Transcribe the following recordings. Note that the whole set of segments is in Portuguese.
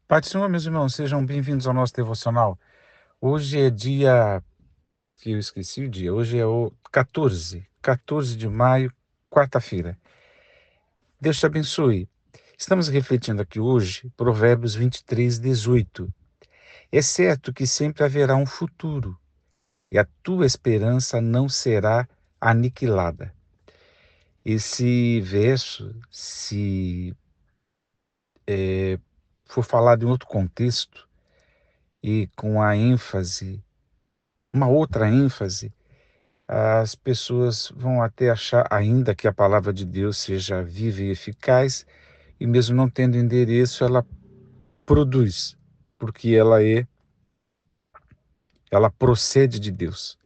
Pai do Senhor, meus irmãos, sejam bem-vindos ao nosso devocional. Hoje é dia, que eu esqueci o dia, hoje é o 14 de maio, quarta-feira. Deus te abençoe. Estamos refletindo aqui hoje, Provérbios 23:18. É certo que sempre haverá um futuro, e a tua esperança não será aniquilada. Esse verso, se for falado em outro contexto e com a ênfase, uma outra ênfase, as pessoas vão até achar, ainda que a palavra de Deus seja viva e eficaz, e mesmo não tendo endereço, ela produz, porque ela procede de Deus.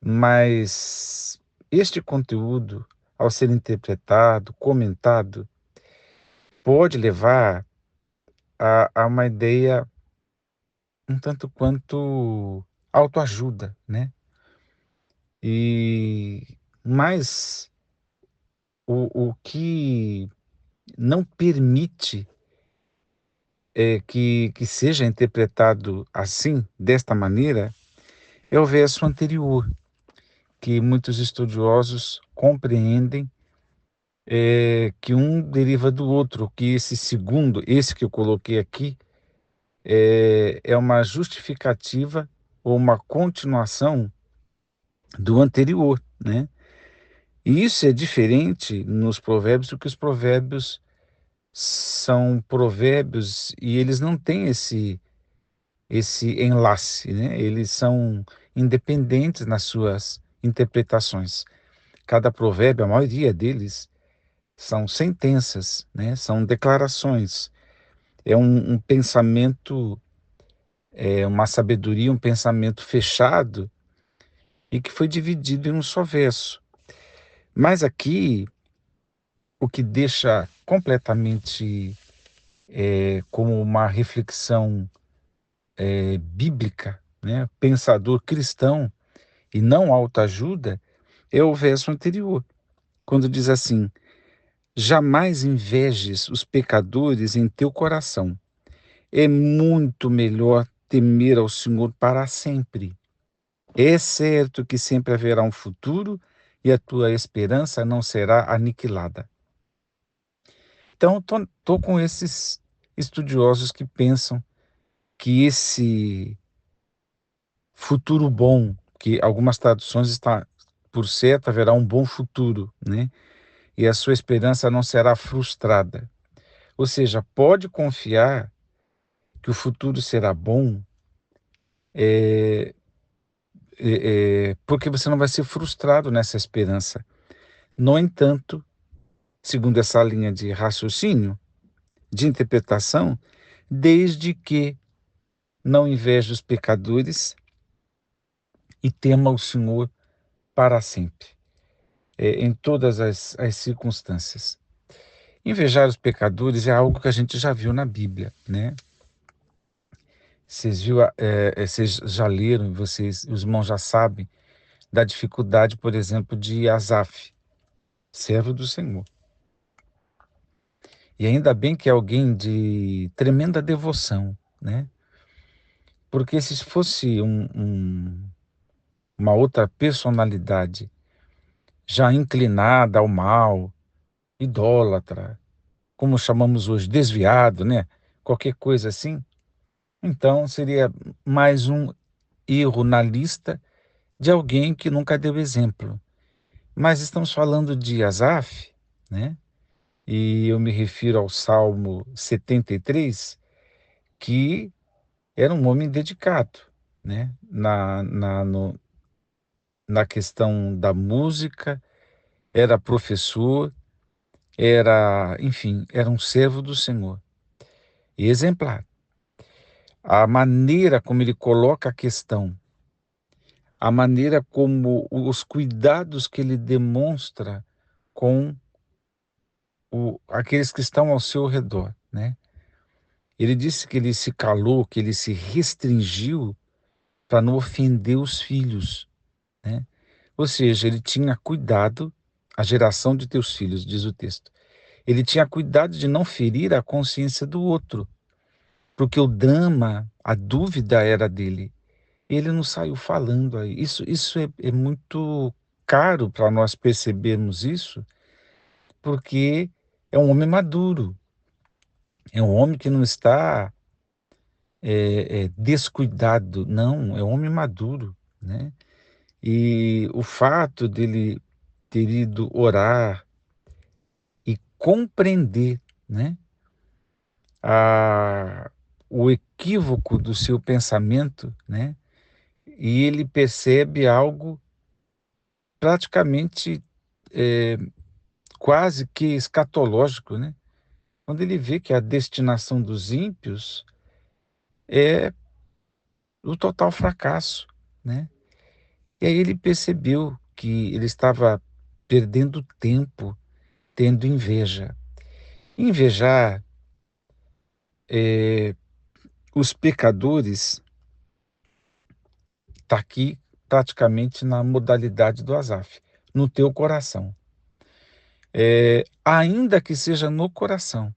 Mas este conteúdo, ao ser interpretado, comentado, pode levar a uma ideia um tanto quanto autoajuda, né? E mais o que não permite que seja interpretado assim, desta maneira, é o verso anterior, que muitos estudiosos compreendem que um deriva do outro, que esse segundo, esse que eu coloquei aqui, é uma justificativa ou uma continuação do anterior, né? E isso é diferente nos provérbios, porque os provérbios são provérbios e eles não têm esse enlace, né? Eles são independentes nas suas interpretações. Cada provérbio, a maioria deles, são sentenças, né? São declarações. É um pensamento, uma sabedoria, um pensamento fechado e que foi dividido em um só verso. Mas aqui, o que deixa completamente como uma reflexão bíblica, né? Pensador cristão e não autoajuda, é o verso anterior, quando diz assim: jamais invejes os pecadores em teu coração. É muito melhor temer ao Senhor para sempre. É certo que sempre haverá um futuro e a tua esperança não será aniquilada. Então, estou com esses estudiosos que pensam que esse futuro bom, que algumas traduções está por certo haverá um bom futuro, né? E a sua esperança não será frustrada. Ou seja, pode confiar que o futuro será bom, porque você não vai ser frustrado nessa esperança. No entanto, segundo essa linha de raciocínio, de interpretação, desde que não inveje os pecadores e tema o Senhor para sempre, em todas as circunstâncias. Invejar os pecadores é algo que a gente já viu na Bíblia, né? Vocês já leram, os irmãos já sabem da dificuldade, por exemplo, de Asaf, servo do Senhor. E ainda bem que é alguém de tremenda devoção, né? Porque se fosse uma outra personalidade já inclinada ao mal, idólatra, como chamamos hoje, desviado, né? Qualquer coisa assim, então seria mais um erro na lista de alguém que nunca deu exemplo. Mas estamos falando de Asaf, né? E eu me refiro ao Salmo 73, que era um homem dedicado, né? Na questão da música, era professor, enfim, era um servo do Senhor e exemplar. A maneira como ele coloca a questão, a maneira como os cuidados que ele demonstra com aqueles que estão ao seu redor, né? Ele disse que ele se calou, que ele se restringiu para não ofender os filhos, né? Ou seja, ele tinha cuidado, a geração de teus filhos, diz o texto. Ele tinha cuidado de não ferir a consciência do outro. porque o drama, a dúvida era dele. Ele não saiu falando aí. Isso é muito caro para nós percebermos isso, porque é um homem maduro, é um homem que não está descuidado, não, é um homem maduro, né? E o fato dele ter ido orar e compreender, né, a, o equívoco do seu pensamento, né? E ele percebe algo praticamente eh, quase que escatológico, né? Quando ele vê que a destinação dos ímpios é o total fracasso, né? E aí ele percebeu que ele estava perdendo tempo tendo inveja. Invejar os pecadores está aqui praticamente na modalidade do Asaf, no teu coração. Ainda que seja no coração,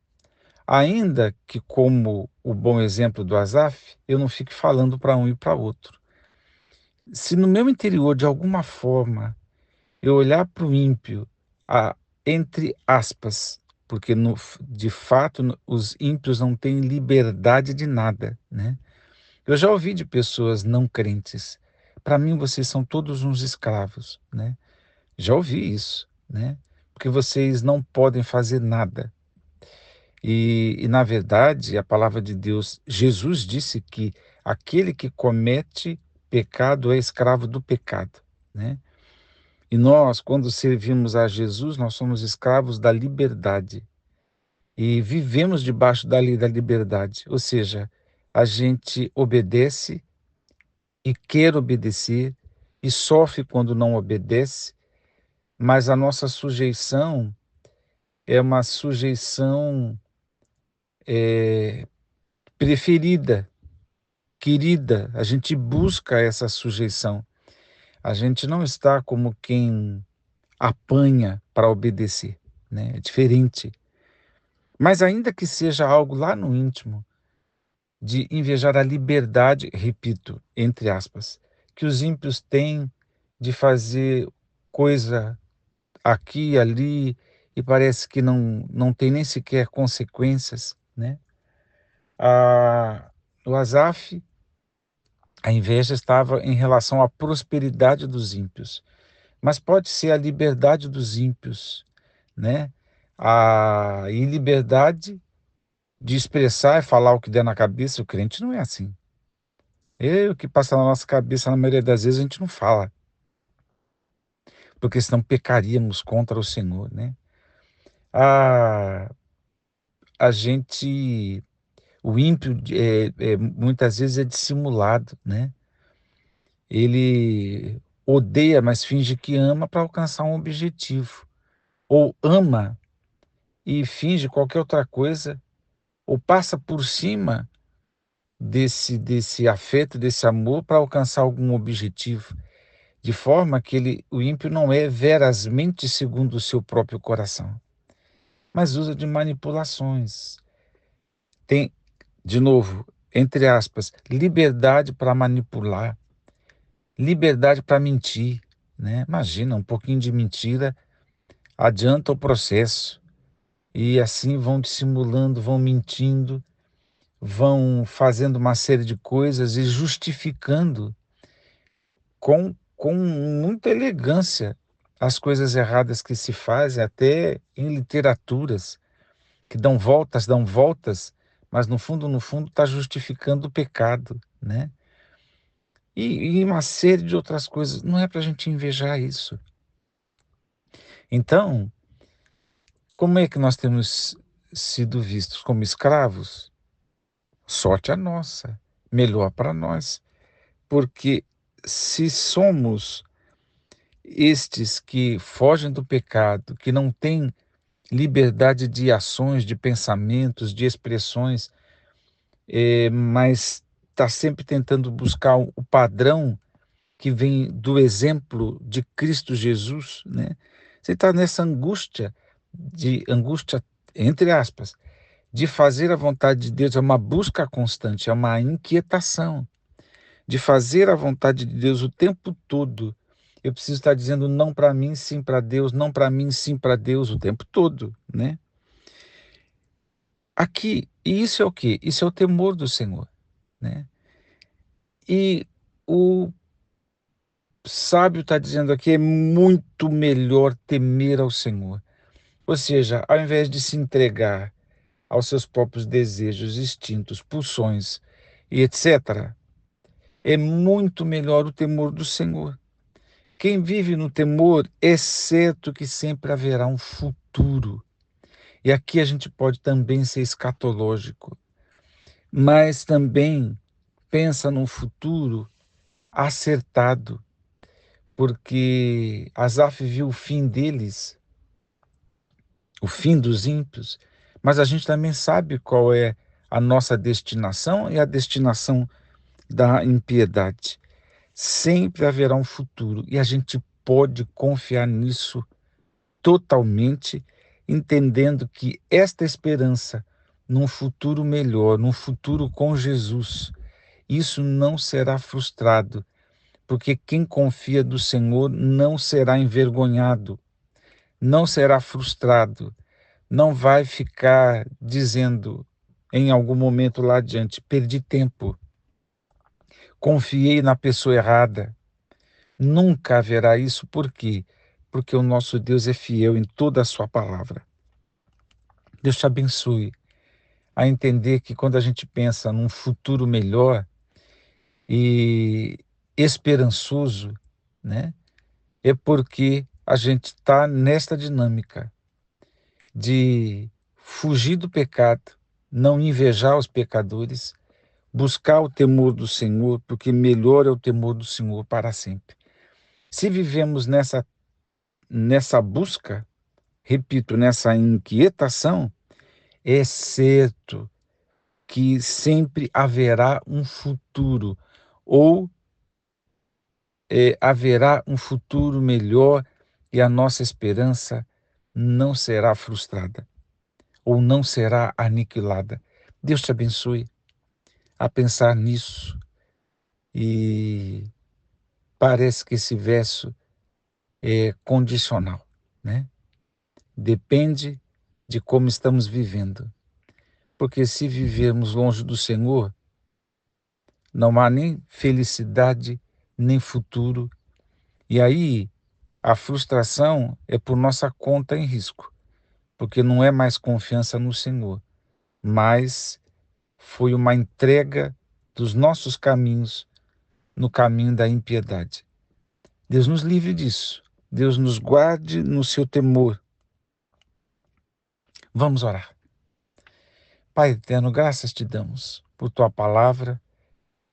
ainda que, como o bom exemplo do Asaf, eu não fique falando para um e para outro. Se no meu interior, de alguma forma, eu olhar para o ímpio, a, entre aspas, porque de fato os ímpios não têm liberdade de nada, né? Eu já ouvi de pessoas não crentes, para mim vocês são todos uns escravos, né? Já ouvi isso, né? Porque vocês não podem fazer nada. E na verdade, a palavra de Deus, Jesus disse que aquele que comete pecado é escravo do pecado, né? E nós, quando servimos a Jesus, nós somos escravos da liberdade e vivemos debaixo da lei da liberdade, ou seja, a gente obedece e quer obedecer e sofre quando não obedece, mas a nossa sujeição é uma sujeição preferida, querida. A gente busca essa sujeição. A gente não está como quem apanha para obedecer, né? É diferente. Mas ainda que seja algo lá no íntimo, de invejar a liberdade, repito, entre aspas, que os ímpios têm de fazer coisa aqui e ali e parece que não tem nem sequer consequências, né? O Asaf, a inveja estava em relação à prosperidade dos ímpios, mas pode ser a liberdade dos ímpios, né? A iliberdade de expressar e falar o que der na cabeça. O crente não é assim. O que passa na nossa cabeça, na maioria das vezes, a gente não fala, porque senão pecaríamos contra o Senhor, né? A, a gente, o ímpio, muitas vezes é dissimulado, né? Ele odeia, mas finge que ama para alcançar um objetivo. Ou ama e finge qualquer outra coisa, ou passa por cima desse afeto, desse amor para alcançar algum objetivo. De forma que o ímpio não é verazmente segundo o seu próprio coração, mas usa de manipulações. Tem, de novo, entre aspas, liberdade para manipular, liberdade para mentir, né? Imagina, um pouquinho de mentira adianta o processo. E assim vão dissimulando, vão mentindo, vão fazendo uma série de coisas e justificando com muita elegância as coisas erradas que se fazem, até em literaturas, que dão voltas, mas no fundo, está justificando o pecado, né? E uma série de outras coisas. Não é para a gente invejar isso. Então, como é que nós temos sido vistos como escravos? Sorte a nossa, melhor para nós, porque se somos estes que fogem do pecado, que não têm liberdade de ações, de pensamentos, de expressões, mas está sempre tentando buscar o padrão que vem do exemplo de Cristo Jesus, né? Você está nessa angústia, de angústia, entre aspas, De fazer a vontade de Deus é uma busca constante, é uma inquietação. De fazer a vontade de Deus o tempo todo. Eu preciso estar dizendo não para mim, sim para Deus, não para mim, sim para Deus o tempo todo, né? Aqui, e isso é o quê? Isso é o temor do Senhor, né? E o sábio está dizendo aqui, é muito melhor temer ao Senhor. Ou seja, ao invés de se entregar aos seus próprios desejos, instintos, pulsões e etc., é muito melhor o temor do Senhor. Quem vive no temor é certo que sempre haverá um futuro. E aqui a gente pode também ser escatológico, mas também pensa num futuro acertado, porque Asaf viu o fim deles, o fim dos ímpios, mas a gente também sabe qual é a nossa destinação e a destinação da impiedade. Sempre haverá um futuro e a gente pode confiar nisso totalmente, entendendo que esta esperança num futuro melhor, num futuro com Jesus, isso não será frustrado, porque quem confia do Senhor não será envergonhado, não será frustrado, não vai ficar dizendo em algum momento lá adiante, perdi tempo, confiei na pessoa errada. Nunca haverá isso, por quê? Porque o nosso Deus é fiel em toda a sua palavra. Deus te abençoe a entender que quando a gente pensa num futuro melhor e esperançoso, né, é porque a gente está nesta dinâmica de fugir do pecado, não invejar os pecadores, buscar o temor do Senhor, porque melhor é o temor do Senhor para sempre. Se vivemos nessa busca, repito, nessa inquietação, é certo que sempre haverá um futuro, ou haverá um futuro melhor e a nossa esperança não será frustrada ou não será aniquilada. Deus te abençoe a pensar nisso. E parece que esse verso é condicional, né? Depende de como estamos vivendo. Porque se vivermos longe do Senhor, não há nem felicidade, nem futuro. E aí a frustração é por nossa conta em risco, porque não é mais confiança no Senhor, mas foi uma entrega dos nossos caminhos no caminho da impiedade. Deus nos livre disso. Deus nos guarde no seu temor. Vamos orar. Pai eterno, graças te damos por tua palavra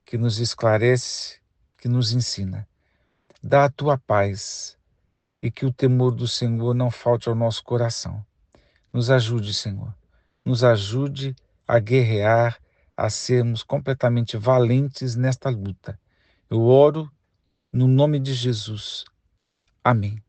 que nos esclarece, que nos ensina. Dá a tua paz e que o temor do Senhor não falte ao nosso coração. Nos ajude, Senhor. Nos ajude a guerrear, a sermos completamente valentes nesta luta. Eu oro no nome de Jesus. Amém.